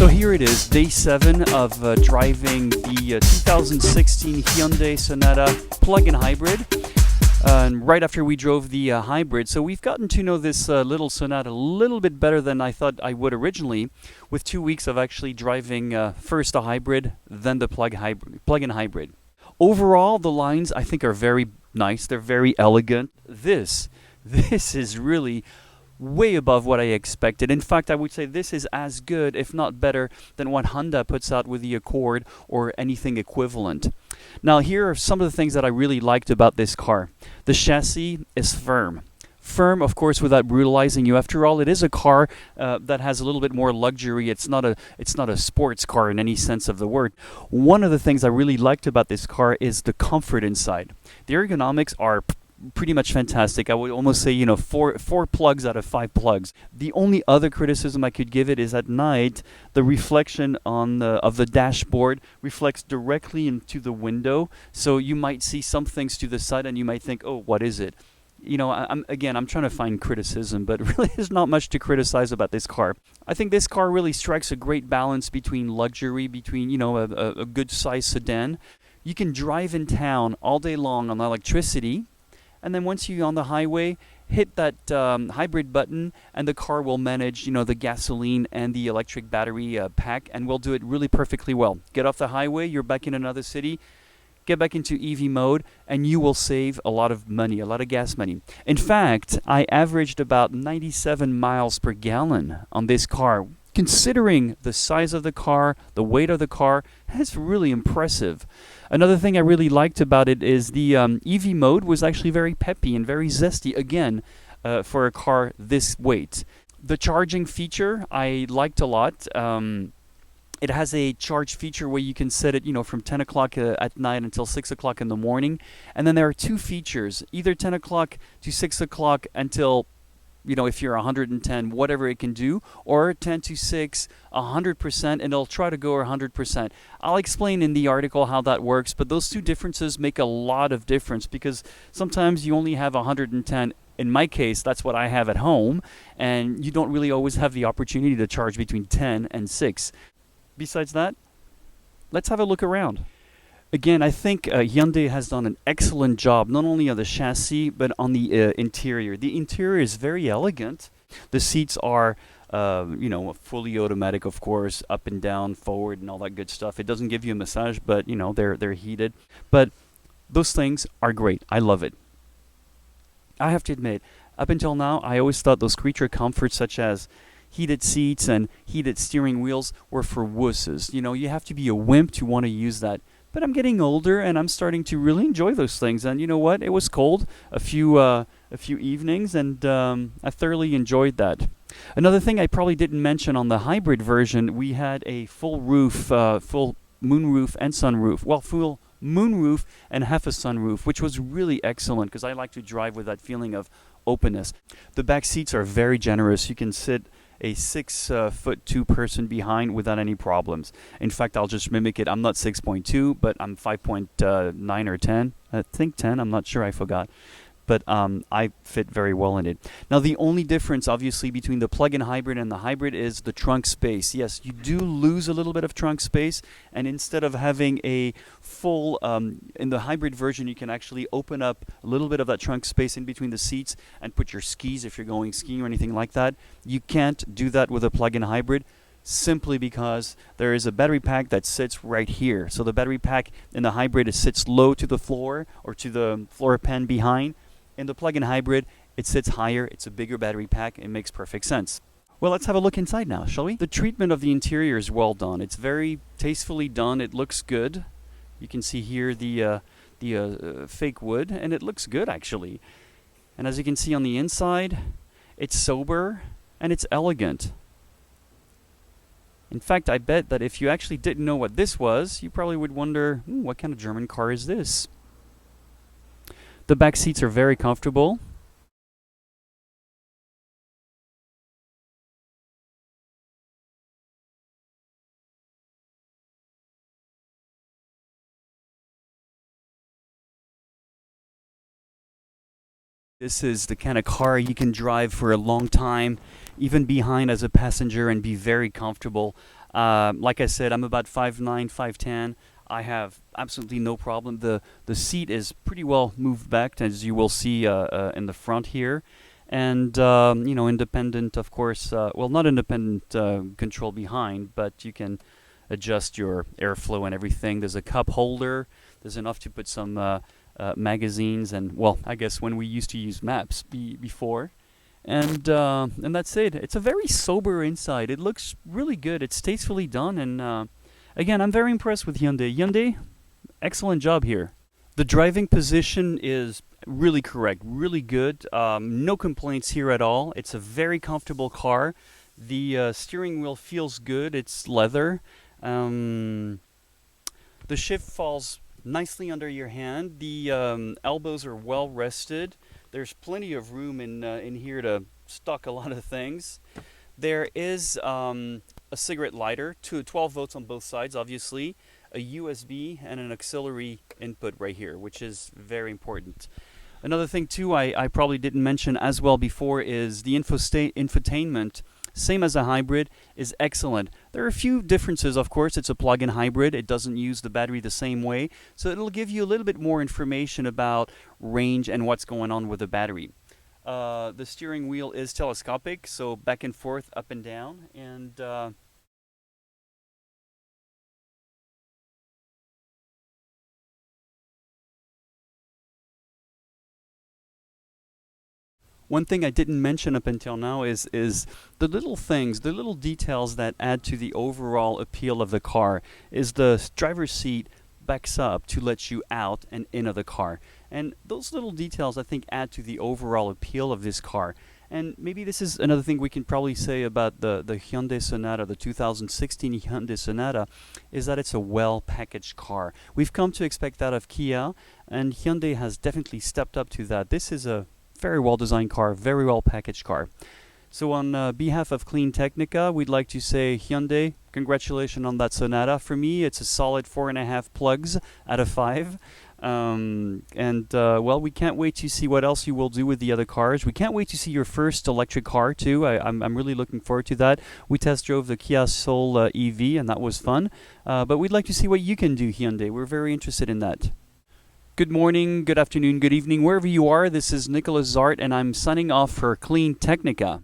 So here it is, day 7 of driving the 2016 Hyundai Sonata plug-in hybrid. Right after we drove the hybrid, so we've gotten to know this little Sonata a little bit better than I thought I would originally, with 2 weeks of actually driving first a hybrid, then the plug-in hybrid. Overall, the lines I think are very nice. They're very elegant. This is really way above what I expected. In fact, I would say this is as good, if not better, than what Honda puts out with the Accord or anything equivalent. Now, here are some of the things that I really liked about this car. The chassis is firm. Firm, of course, without brutalizing you. After all, it is a car that has a little bit more luxury. It's not a sports car in any sense of the word. One of the things I really liked about this car is the comfort inside. The ergonomics are pretty much fantastic. I would almost say, four plugs out of 5 plugs. The only other criticism I could give it is at night, the reflection of the dashboard reflects directly into the window. So you might see some things to the side and you might think, oh, what is it? I'm trying to find criticism, but really there's not much to criticize about this car. I think this car really strikes a great balance between luxury, between, a good size sedan. You can drive in town all day long on electricity. And then once you're on the highway, hit that hybrid button and the car will manage, the gasoline and the electric battery pack, and will do it really perfectly well. Get off the highway, you're back in another city, get back into EV mode, and you will save a lot of money, a lot of gas money. In fact, I averaged about 97 miles per gallon on this car. Considering the size of the car, the weight of the car, that's really impressive. Another thing I really liked about it is the EV mode was actually very peppy and very zesty, again, for a car this weight. The charging feature I liked a lot. It has a charge feature where you can set it, from 10 o'clock at night until 6 o'clock in the morning. And then there are 2 features, either 10 o'clock to 6 o'clock until if you're 110, whatever it can do, or 10 to 6, 100%, and it'll try to go 100%. I'll explain in the article how that works, but those 2 differences make a lot of difference because sometimes you only have 110. In my case, that's what I have at home, and you don't really always have the opportunity to charge between 10 and 6. Besides that, let's have a look around. Again, I think Hyundai has done an excellent job, not only on the chassis, but on the interior. The interior is very elegant. The seats are, fully automatic, of course, up and down, forward, and all that good stuff. It doesn't give you a massage, but, they're heated. But those things are great. I love it. I have to admit, up until now, I always thought those creature comforts such as heated seats and heated steering wheels were for wusses. You have to be a wimp to want to use that. But I'm getting older, and I'm starting to really enjoy those things. And you know what? It was cold a few evenings, and I thoroughly enjoyed that. Another thing I probably didn't mention on the hybrid version, we had a full roof, full moonroof and sunroof. Well, full moonroof and half a sunroof, which was really excellent because I like to drive with that feeling of openness. The back seats are very generous. You can sit a 6'2" person behind without any problems. In fact, I'll just mimic it. I'm not 6.2, but I'm 5.9 or 10. I think 10. I'm not sure. I forgot. But I fit very well in it. Now, the only difference, obviously, between the plug-in hybrid and the hybrid is the trunk space. Yes, you do lose a little bit of trunk space, and instead of having a full, in the hybrid version, you can actually open up a little bit of that trunk space in between the seats and put your skis if you're going skiing or anything like that. You can't do that with a plug-in hybrid, simply because there is a battery pack that sits right here. So the battery pack in the hybrid sits low to the floor or to the floor pan behind. In the plug-in hybrid, it sits higher. It's a bigger battery pack. It makes perfect sense. Well, let's have a look inside now, shall we? The treatment of the interior is well done. It's very tastefully done. It looks good. You can see here the fake wood, and it looks good, actually. And as you can see on the inside, it's sober and it's elegant. In fact, I bet that if you actually didn't know what this was, you probably would wonder, what kind of German car is this? The back seats are very comfortable. This is the kind of car you can drive for a long time, even behind as a passenger, and be very comfortable. Like I said, I'm about 5'9", 5'10". I have absolutely no problem. The seat is pretty well moved back, as you will see in the front here. And, independent, of course, well, not independent control behind, but you can adjust your airflow and everything. There's a cup holder. There's enough to put some magazines and, well, I guess when we used to use maps before. And that's it. It's a very sober inside. It looks really good. It's tastefully done. And again, I'm very impressed with Hyundai. Hyundai, excellent job here. The driving position is really correct, really good. No complaints here at all. It's a very comfortable car. The steering wheel feels good. It's leather. The shift falls nicely under your hand. The elbows are well rested. There's plenty of room in here to stock a lot of things. There is a cigarette lighter, 12 volts on both sides, obviously, a USB, and an auxiliary input right here, which is very important. Another thing, too, I probably didn't mention as well before is the infotainment. Same as a hybrid, is excellent. There are a few differences, of course. It's a plug-in hybrid. It doesn't use the battery the same way, so it'll give you a little bit more information about range and what's going on with the battery. The steering wheel is telescopic, so back and forth, up and down, and one thing I didn't mention up until now is the little things, the little details that add to the overall appeal of the car. Is the driver's seat backs up to let you out and in of the car. And those little details, I think, add to the overall appeal of this car. And maybe this is another thing we can probably say about the Hyundai Sonata, the 2016 Hyundai Sonata, is that it's a well-packaged car. We've come to expect that of Kia, and Hyundai has definitely stepped up to that. This is a very well-designed car, very well-packaged car. So on behalf of CleanTechnica, we'd like to say, Hyundai, congratulations on that Sonata. For me, it's a solid 4.5 plugs out of 5. Well, we can't wait to see what else you will do with the other cars. We can't wait to see your first electric car, too. I'm really looking forward to that. We test drove the Kia Soul EV, and that was fun. But we'd like to see what you can do, Hyundai. We're very interested in that. Good morning, good afternoon, good evening, wherever you are. This is Nicolas Zart, and I'm signing off for CleanTechnica.